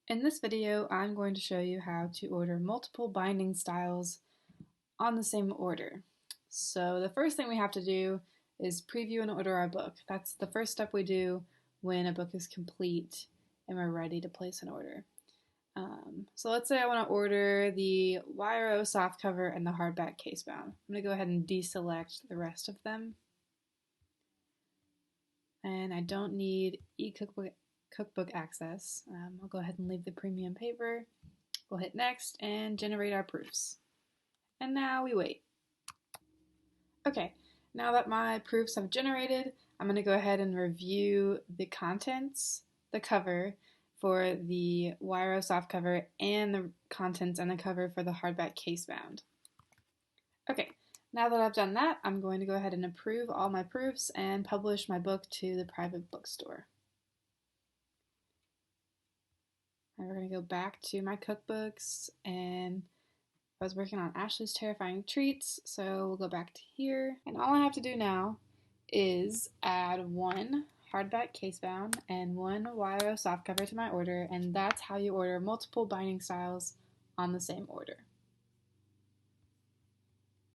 In this video, I'm going to show you how to order multiple binding styles on the same order. So the first thing we have to do is preview and order our book. That's the first step we do when a book is complete and we're ready to place an order. So let's say I want to order the YRO softcover and the hardback casebound. I'm going to go ahead and deselect the rest of them. And I don't need cookbook access. I'll go ahead and leave the premium paper. We'll hit next and generate our proofs. And now we wait. Okay, now that my proofs have generated, I'm going to go ahead and review the contents, the cover for the YRO softcover, and the contents and the cover for the hardback casebound. Okay, now that I've done that, I'm going to go ahead and approve all my proofs and publish my book to the private bookstore. Now we're going to go back to my cookbooks, and I was working on Ashley's Terrifying Treats, so we'll go back to here. And all I have to do now is add one hardback casebound and one YRO softcover to my order, and that's how you order multiple binding styles on the same order.